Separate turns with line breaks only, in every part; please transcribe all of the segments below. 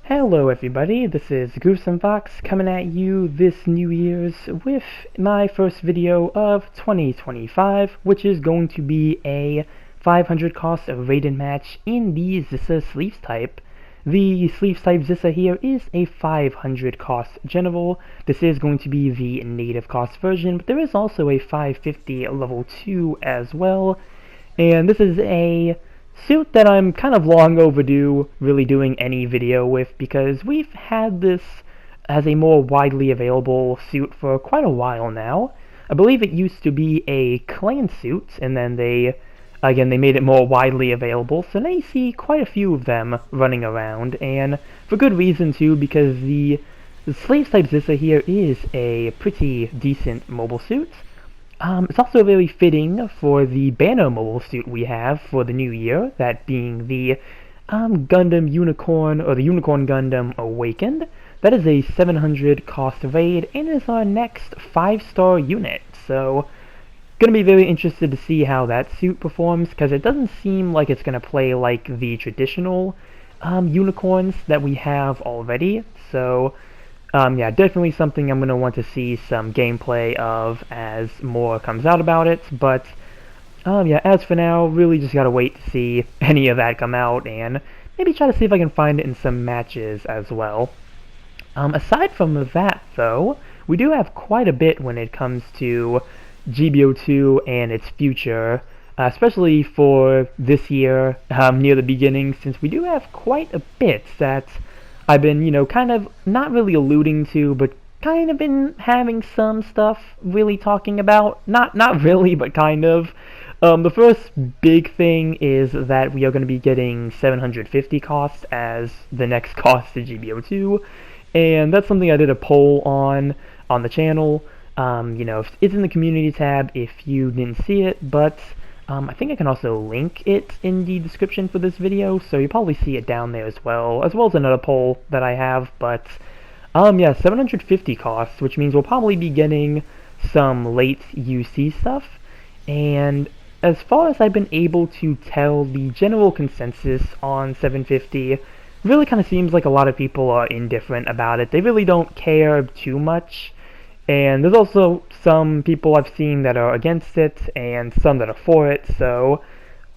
Hello everybody, this is Gruesome Fox coming at you this New Year's with my first video of 2025, which is going to be a 500 cost rated match in the Zssa Sleeves type. The Sleeves type Zssa here is a 500 cost general. This is going to be the native cost version, but there is also a 550 level 2 as well. And this is a suit that I'm kind of long overdue really doing any video with, because we've had this as a more widely available suit for quite a while now. I believe it used to be a clan suit, and then they made it more widely available, so now you see quite a few of them running around, and for good reason too, because the Slave type Zssa here is a pretty decent mobile suit. It's also very fitting for the banner mobile suit we have for the new year, that being the Gundam Unicorn, or the Unicorn Gundam Awakened. That is a 700 cost raid, and is our next 5-star unit, so gonna be very interested to see how that suit performs, because it doesn't seem like it's gonna play like the traditional unicorns that we have already, so yeah, definitely something I'm going to want to see some gameplay of as more comes out about it, but yeah, as for now, really just gotta wait to see any of that come out, and maybe try to see if I can find it in some matches as well. Aside from that, though, we do have quite a bit when it comes to GBO2 and its future, especially for this year, near the beginning, since we do have quite a bit that I've been, kind of not really alluding to, but kind of been having some stuff really talking about. Not really, but kind of. The first big thing is that we are going to be getting 750 costs as the next cost to GBO2, and that's something I did a poll on the channel. It's in the community tab if you didn't see it, but I think I can also link it in the description for this video, so you'll probably see it down there as well as another poll that I have, but yeah, 750 costs, which means we'll probably be getting some late UC stuff, and as far as I've been able to tell, the general consensus on 750 really kind of seems like a lot of people are indifferent about it. They really don't care too much. And there's also some people I've seen that are against it, and some that are for it, so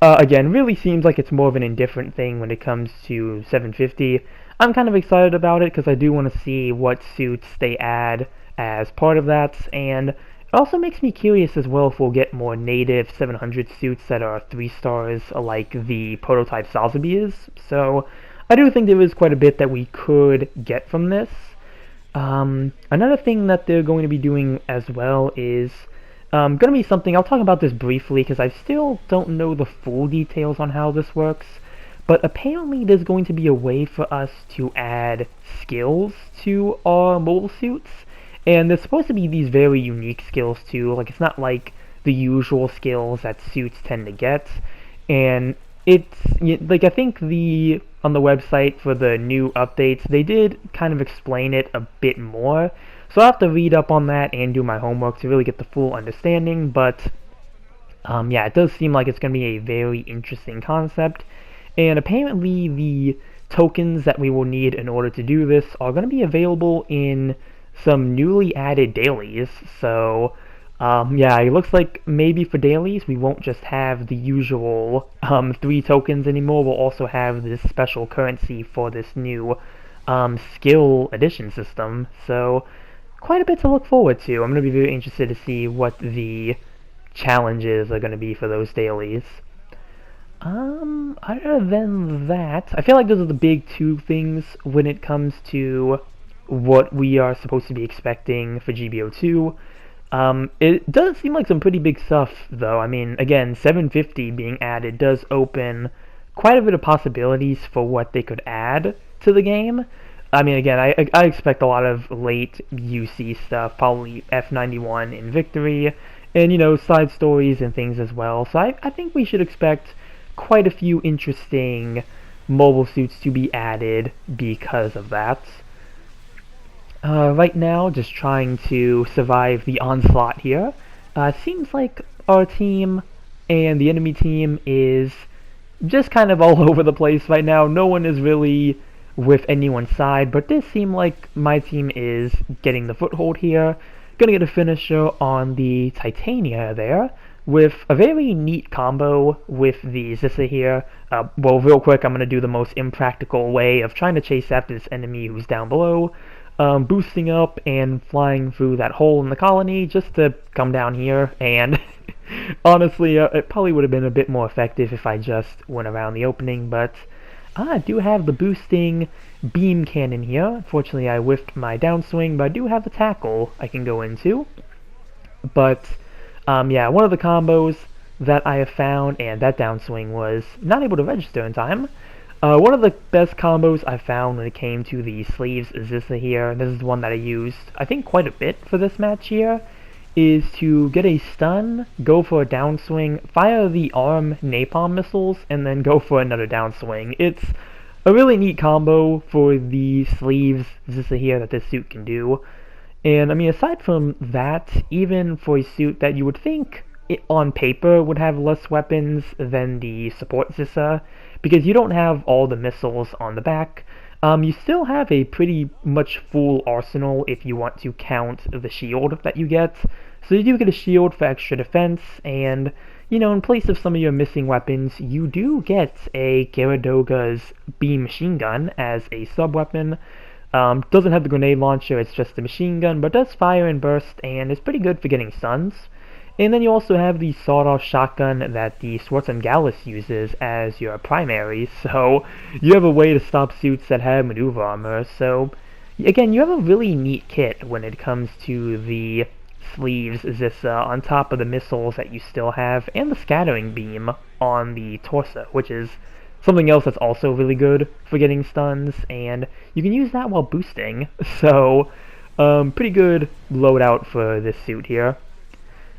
again, really seems like it's more of an indifferent thing when it comes to 750. I'm kind of excited about it, because I do want to see what suits they add as part of that, and it also makes me curious as well if we'll get more native 700 suits that are 3 stars, like the prototype Sazabi is, so I do think there is quite a bit that we could get from this. Another thing that they're going to be doing as well is going to be something, I'll talk about this briefly because I still don't know the full details on how this works, but apparently there's going to be a way for us to add skills to our mobile suits, and there's supposed to be these very unique skills too. Like, it's not like the usual skills that suits tend to get, and it's like, I think on the website for the new updates, they did kind of explain it a bit more, so I'll have to read up on that and do my homework to really get the full understanding, but yeah, it does seem like it's going to be a very interesting concept, and apparently the tokens that we will need in order to do this are going to be available in some newly added dailies, so yeah, it looks like maybe for dailies we won't just have the usual 3 tokens anymore. We'll also have this special currency for this new skill addition system, so quite a bit to look forward to. I'm going to be very interested to see what the challenges are going to be for those dailies. Other than that, I feel like those are the big 2 things when it comes to what we are supposed to be expecting for GBO2. It does seem like some pretty big stuff, though. I mean, again, 750 being added does open quite a bit of possibilities for what they could add to the game. I mean, again, I expect a lot of late UC stuff, probably F91 in Victory, and, side stories and things as well. So I think we should expect quite a few interesting mobile suits to be added because of that. Right now, just trying to survive the onslaught here. Seems like our team and the enemy team is just kind of all over the place right now. No one is really with anyone's side, but this seemed like my team is getting the foothold here. Gonna get a finisher on the Titania there, with a very neat combo with the Zssa here. Well, real quick, I'm going to do the most impractical way of trying to chase after this enemy who's down below, boosting up and flying through that hole in the colony just to come down here, and honestly, it probably would have been a bit more effective if I just went around the opening, but I do have the boosting beam cannon here. Unfortunately, I whiffed my downswing, but I do have the tackle I can go into. But yeah, one of the combos that I have found, and that downswing was not able to register in time. One of the best combos I found when it came to the sleeves is this here. This is one that I used, I think, quite a bit for this match here, is to get a stun, go for a downswing, fire the arm napalm missiles, and then go for another downswing. It's a really neat combo for the sleeves Zssa here that this suit can do. And I mean, aside from that, even for a suit that you would think on paper would have less weapons than the support Zssa, because you don't have all the missiles on the back, you still have a pretty much full arsenal if you want to count the shield that you get. So you do get a shield for extra defense, and you know, in place of some of your missing weapons, you do get a Gyaradoga's beam machine gun as a sub-weapon. Doesn't have the grenade launcher, it's just a machine gun, but does fire and burst, and is pretty good for getting stuns. And then you also have the sawed-off shotgun that the Gallus uses as your primary, so you have a way to stop suits that have maneuver armor. So again, you have a really neat kit when it comes to the sleeves Zssa, on top of the missiles that you still have, and the scattering beam on the torso, which is something else that's also really good for getting stuns, and you can use that while boosting. So pretty good loadout for this suit here.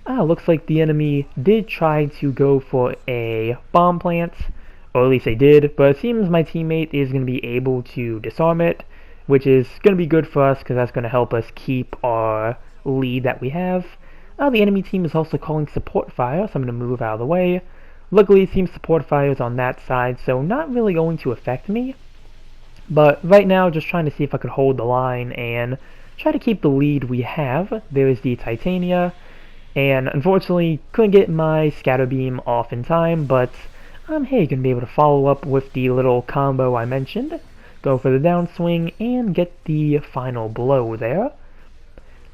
Looks like the enemy did try to go for a bomb plant, or at least they did, but it seems my teammate is going to be able to disarm it, which is going to be good for us because that's going to help us keep our lead that we have. The enemy team is also calling support fire, so I'm going to move out of the way. Luckily, it seems support fire is on that side, so not really going to affect me. But right now, just trying to see if I could hold the line and try to keep the lead we have. There's the Titania, and unfortunately, couldn't get my scatter beam off in time, but hey, gonna be able to follow up with the little combo I mentioned. Go for the downswing and get the final blow there.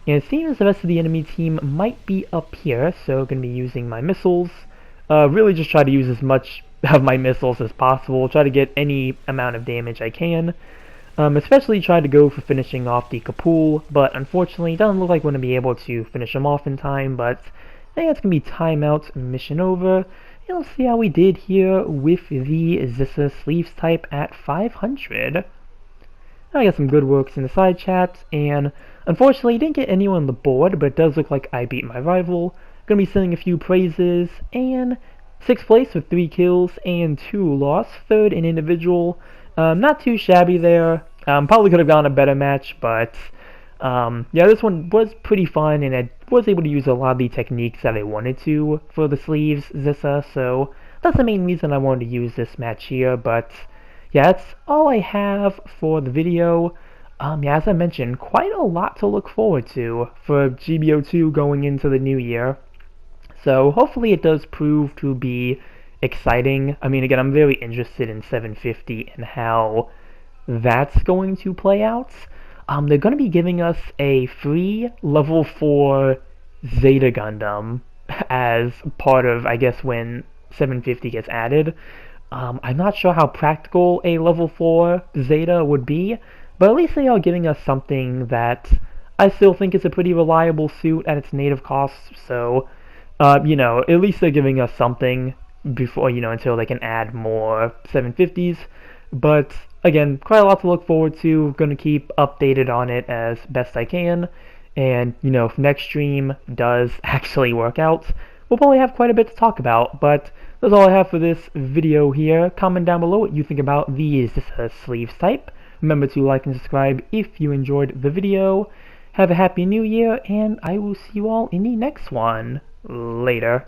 And it seems the rest of the enemy team might be up here, so gonna be using my missiles. Really just try to use as much of my missiles as possible, try to get any amount of damage I can. Especially try to go for finishing off the Kapool, but unfortunately it doesn't look like we're going to be able to finish him off in time, but I think it's going to be timeout, mission over. And let's see how we did here with the Zssa sleeves type at 500. I got some good works in the side chat, and unfortunately didn't get anyone on the board, but it does look like I beat my rival. Gonna be sending a few praises, and 6th place with 3 kills and 2 loss, 3rd in individual. Not too shabby there. Probably could have gone a better match, but yeah, this one was pretty fun, and I was able to use a lot of the techniques that I wanted to for the sleeves Zssa, so that's the main reason I wanted to use this match here. But yeah, that's all I have for the video. Yeah, as I mentioned, quite a lot to look forward to for GBO2 going into the new year. So hopefully it does prove to be exciting. I mean, again, I'm very interested in 750 and how that's going to play out. They're going to be giving us a free level 4 Zeta Gundam as part of, I guess, when 750 gets added. I'm not sure how practical a level 4 Zeta would be, but at least they are giving us something that I still think is a pretty reliable suit at its native cost. So, you know, at least they're giving us something before, you know, until they can add more 750s. But again, quite a lot to look forward to. Going to keep updated on it as best I can, and you know, if next stream does actually work out, we'll probably have quite a bit to talk about. But that's all I have for this video here. Comment down below what you think about the Zssa sleeves type. Remember to like and subscribe if you enjoyed the video. Have a happy new year, and I will see you all in the next one. Later.